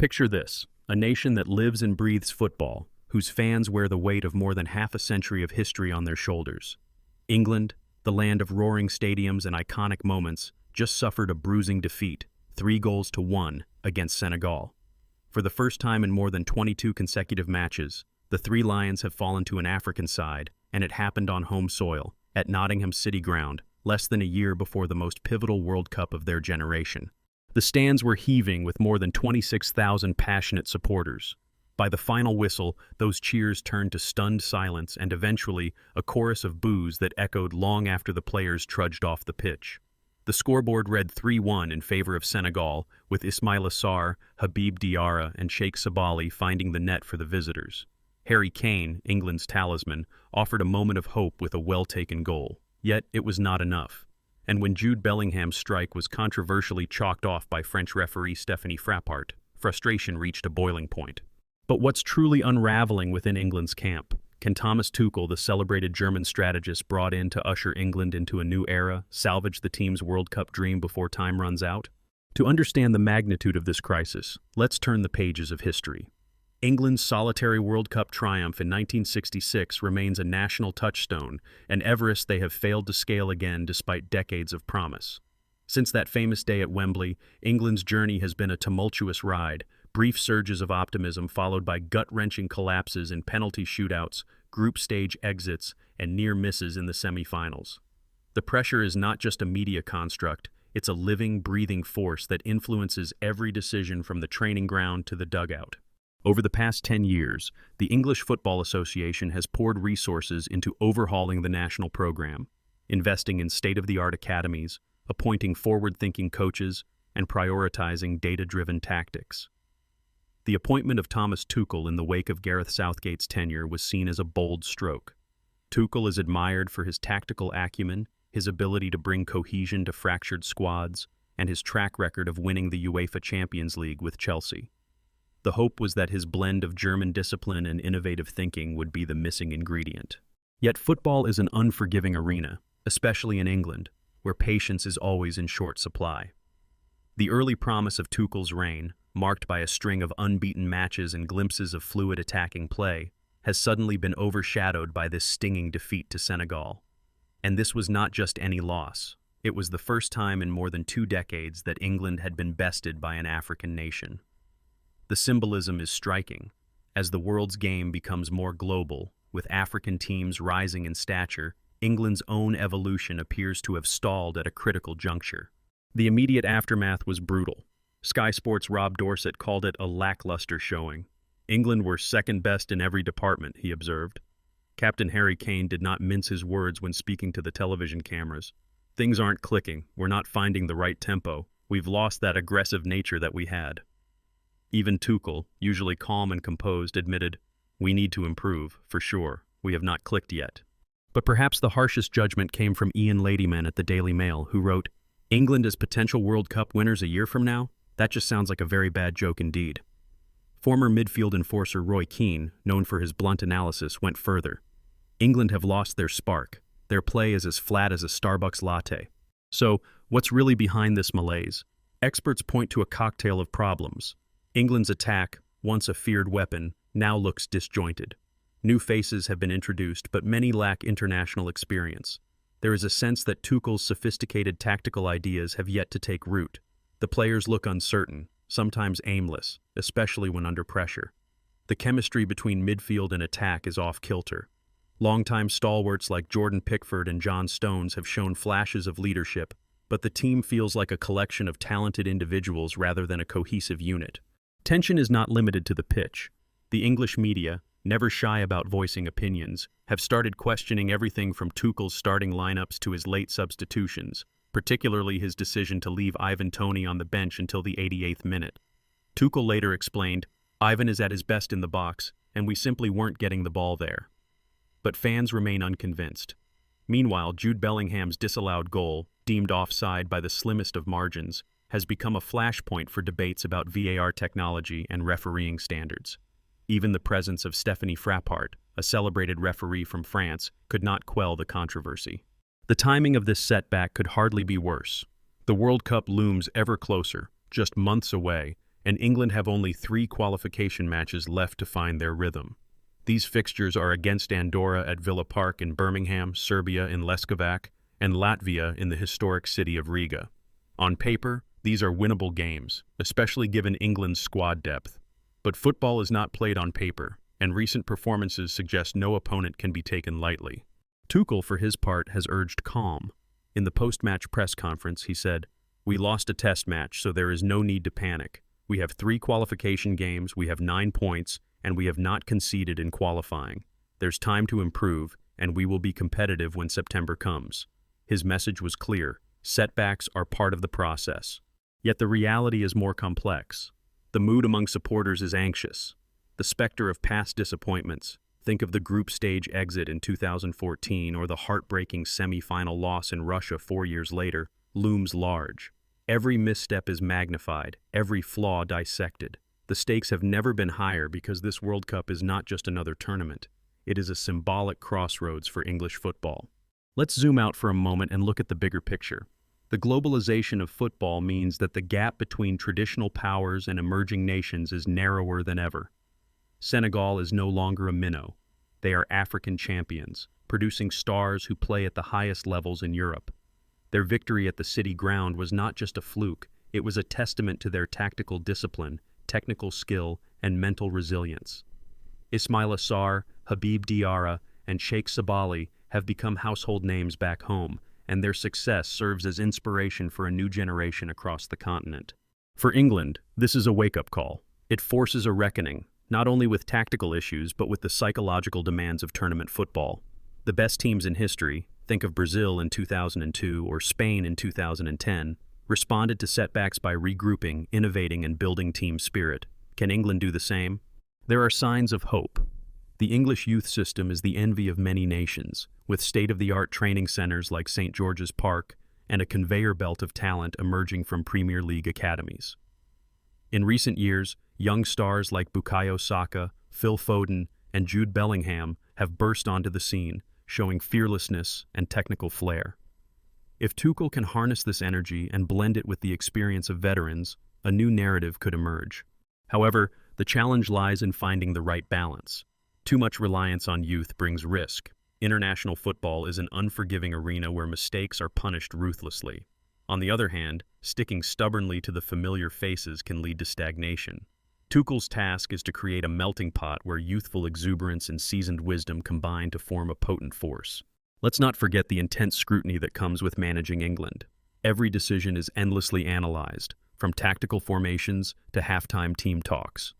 Picture this, a nation that lives and breathes football, whose fans wear the weight of more than half a century of history on their shoulders. England, the land of roaring stadiums and iconic moments, just suffered a bruising defeat, 3-1, against Senegal. For the first time in more than 22 consecutive matches, the Three Lions have fallen to an African side, and it happened on home soil, at Nottingham City Ground, less than a year before the most pivotal World Cup of their generation. The stands were heaving with more than 26,000 passionate supporters. By the final whistle, those cheers turned to stunned silence and eventually a chorus of boos that echoed long after the players trudged off the pitch. The scoreboard read 3-1 in favor of Senegal, with Ismaïla Sarr, Habib Diarra, and Sheikh Sabali finding the net for the visitors. Harry Kane, England's talisman, offered a moment of hope with a well-taken goal. Yet it was not enough. And when Jude Bellingham's strike was controversially chalked off by French referee Stéphanie Frappart, frustration reached a boiling point. But what's truly unraveling within England's camp? Can Thomas Tuchel, the celebrated German strategist brought in to usher England into a new era, salvage the team's World Cup dream before time runs out? To understand the magnitude of this crisis, let's turn the pages of history. England's solitary World Cup triumph in 1966 remains a national touchstone, an Everest they have failed to scale again despite decades of promise. Since that famous day at Wembley, England's journey has been a tumultuous ride, brief surges of optimism followed by gut-wrenching collapses in penalty shootouts, group stage exits, and near misses in the semi-finals. The pressure is not just a media construct, it's a living, breathing force that influences every decision from the training ground to the dugout. Over the past 10 years, the English Football Association has poured resources into overhauling the national program, investing in state-of-the-art academies, appointing forward-thinking coaches, and prioritizing data-driven tactics. The appointment of Thomas Tuchel in the wake of Gareth Southgate's tenure was seen as a bold stroke. Tuchel is admired for his tactical acumen, his ability to bring cohesion to fractured squads, and his track record of winning the UEFA Champions League with Chelsea. The hope was that his blend of German discipline and innovative thinking would be the missing ingredient. Yet football is an unforgiving arena, especially in England, where patience is always in short supply. The early promise of Tuchel's reign, marked by a string of unbeaten matches and glimpses of fluid attacking play, has suddenly been overshadowed by this stinging defeat to Senegal. And this was not just any loss. It was the first time in more than 2 decades that England had been bested by an African nation. The symbolism is striking. As the world's game becomes more global, with African teams rising in stature, England's own evolution appears to have stalled at a critical juncture. The immediate aftermath was brutal. Sky Sports' Rob Dorsett called it a lackluster showing. England were second best in every department, he observed. Captain Harry Kane did not mince his words when speaking to the television cameras. Things aren't clicking, we're not finding the right tempo, we've lost that aggressive nature that we had. Even Tuchel, usually calm and composed, admitted, "We need to improve, for sure, we have not clicked yet." But perhaps the harshest judgment came from Ian Ladyman at the Daily Mail, who wrote, "England as potential World Cup winners a year from now? That just sounds like a very bad joke indeed." Former midfield enforcer Roy Keane, known for his blunt analysis, went further. England have lost their spark. Their play is as flat as a Starbucks latte. So, what's really behind this malaise? Experts point to a cocktail of problems. England's attack, once a feared weapon, now looks disjointed. New faces have been introduced, but many lack international experience. There is a sense that Tuchel's sophisticated tactical ideas have yet to take root. The players look uncertain, sometimes aimless, especially when under pressure. The chemistry between midfield and attack is off-kilter. Longtime stalwarts like Jordan Pickford and John Stones have shown flashes of leadership, but the team feels like a collection of talented individuals rather than a cohesive unit. Tension is not limited to the pitch. The English media, never shy about voicing opinions, have started questioning everything from Tuchel's starting lineups to his late substitutions, particularly his decision to leave Ivan Toney on the bench until the 88th minute. Tuchel later explained, "Ivan is at his best in the box, and we simply weren't getting the ball there." But fans remain unconvinced. Meanwhile, Jude Bellingham's disallowed goal, deemed offside by the slimmest of margins, has become a flashpoint for debates about VAR technology and refereeing standards. Even the presence of Stéphanie Frappart, a celebrated referee from France, could not quell the controversy. The timing of this setback could hardly be worse. The World Cup looms ever closer, just months away, and England have only 3 qualification matches left to find their rhythm. These fixtures are against Andorra at Villa Park in Birmingham, Serbia in Leskovac, and Latvia in the historic city of Riga. On paper, these are winnable games, especially given England's squad depth. But football is not played on paper, and recent performances suggest no opponent can be taken lightly. Tuchel, for his part, has urged calm. In the post-match press conference, he said, "We lost a test match, so there is no need to panic. We have 3 qualification games, we have 9 points, and we have not conceded in qualifying. There's time to improve, and we will be competitive when September comes." His message was clear. Setbacks are part of the process. Yet the reality is more complex. The mood among supporters is anxious. The specter of past disappointments, think of the group stage exit in 2014 or the heartbreaking semi-final loss in Russia 4 years later, looms large. Every misstep is magnified, every flaw dissected. The stakes have never been higher because this World Cup is not just another tournament. It is a symbolic crossroads for English football. Let's zoom out for a moment and look at the bigger picture. The globalization of football means that the gap between traditional powers and emerging nations is narrower than ever. Senegal is no longer a minnow. They are African champions, producing stars who play at the highest levels in Europe. Their victory at the City Ground was not just a fluke, it was a testament to their tactical discipline, technical skill, and mental resilience. Ismaila Sarr, Habib Diarra, and Sheikh Sabali have become household names back home, and their success serves as inspiration for a new generation across the continent. For England, this is a wake-up call. It forces a reckoning, not only with tactical issues, but with the psychological demands of tournament football. The best teams in history, think of Brazil in 2002 or Spain in 2010, responded to setbacks by regrouping, innovating, and building team spirit. Can England do the same? There are signs of hope. The English youth system is the envy of many nations, with state-of-the-art training centers like St. George's Park and a conveyor belt of talent emerging from Premier League academies. In recent years, young stars like Bukayo Saka, Phil Foden, and Jude Bellingham have burst onto the scene, showing fearlessness and technical flair. If Tuchel can harness this energy and blend it with the experience of veterans, a new narrative could emerge. However, the challenge lies in finding the right balance. Too much reliance on youth brings risk. International football is an unforgiving arena where mistakes are punished ruthlessly. On the other hand, sticking stubbornly to the familiar faces can lead to stagnation. Tuchel's task is to create a melting pot where youthful exuberance and seasoned wisdom combine to form a potent force. Let's not forget the intense scrutiny that comes with managing England. Every decision is endlessly analyzed, from tactical formations to halftime team talks.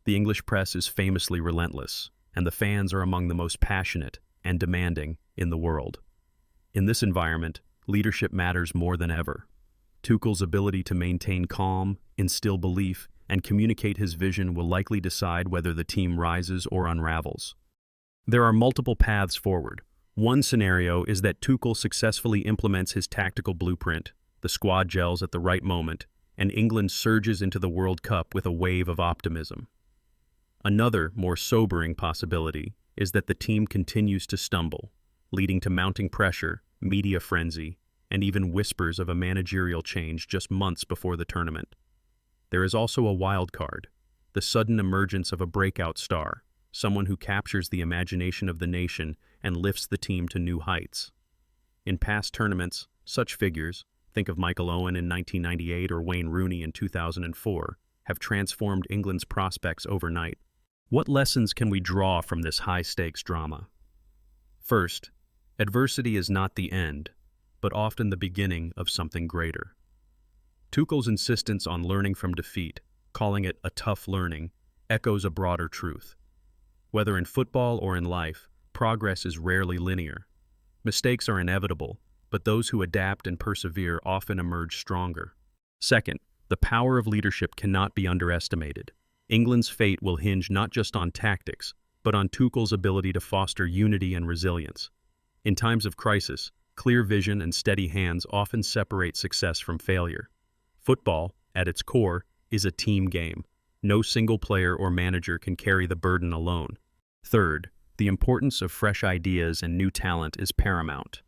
The English press is famously relentless, and the fans are among the most passionate and demanding in the world. In this environment, leadership matters more than ever. Tuchel's ability to maintain calm, instill belief, and communicate his vision will likely decide whether the team rises or unravels. There are multiple paths forward. One scenario is that Tuchel successfully implements his tactical blueprint, the squad gels at the right moment, and England surges into the World Cup with a wave of optimism. Another, more sobering possibility is that the team continues to stumble, leading to mounting pressure, media frenzy, and even whispers of a managerial change just months before the tournament. There is also a wild card, the sudden emergence of a breakout star, someone who captures the imagination of the nation and lifts the team to new heights. In past tournaments, such figures, think of Michael Owen in 1998 or Wayne Rooney in 2004, have transformed England's prospects overnight. What lessons can we draw from this high-stakes drama? First, adversity is not the end, but often the beginning of something greater. Tuchel's insistence on learning from defeat, calling it a tough learning, echoes a broader truth. Whether in football or in life, progress is rarely linear. Mistakes are inevitable, but those who adapt and persevere often emerge stronger. Second, the power of leadership cannot be underestimated. England's fate will hinge not just on tactics, but on Tuchel's ability to foster unity and resilience. In times of crisis, clear vision and steady hands often separate success from failure. Football, at its core, is a team game. No single player or manager can carry the burden alone. Third, the importance of fresh ideas and new talent is paramount.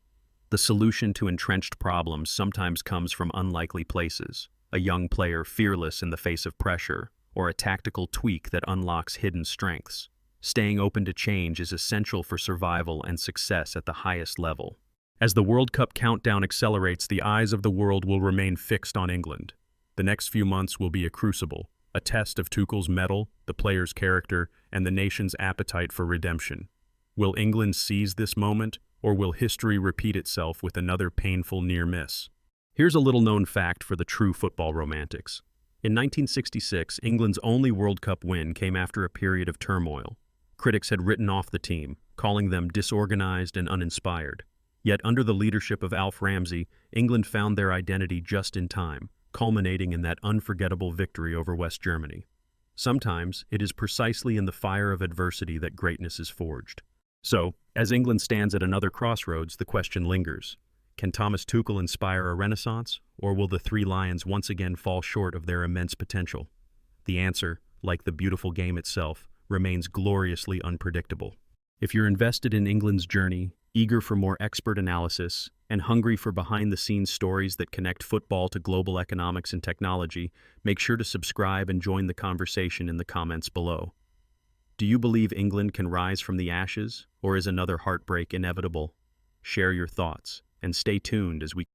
The solution to entrenched problems sometimes comes from unlikely places. a young player fearless in the face of pressure, or a tactical tweak that unlocks hidden strengths. Staying open to change is essential for survival and success at the highest level. As the World Cup countdown accelerates, the eyes of the world will remain fixed on England. The next few months will be a crucible, a test of Tuchel's mettle, the players' character, and the nation's appetite for redemption. Will England seize this moment, or will history repeat itself with another painful near miss? Here's a little-known fact for the true football romantics. In 1966, England's only World Cup win came after a period of turmoil. Critics had written off the team, calling them disorganized and uninspired. Yet under the leadership of Alf Ramsey, England found their identity just in time, culminating in that unforgettable victory over West Germany. Sometimes it is precisely in the fire of adversity that greatness is forged. So, as England stands at another crossroads, the question lingers. Can Thomas Tuchel inspire a renaissance, or will the Three Lions once again fall short of their immense potential? The answer, like the beautiful game itself, remains gloriously unpredictable. If you're invested in England's journey, eager for more expert analysis, and hungry for behind-the-scenes stories that connect football to global economics and technology, make sure to subscribe and join the conversation in the comments below. Do you believe England can rise from the ashes, or is another heartbreak inevitable? Share your thoughts, and stay tuned as we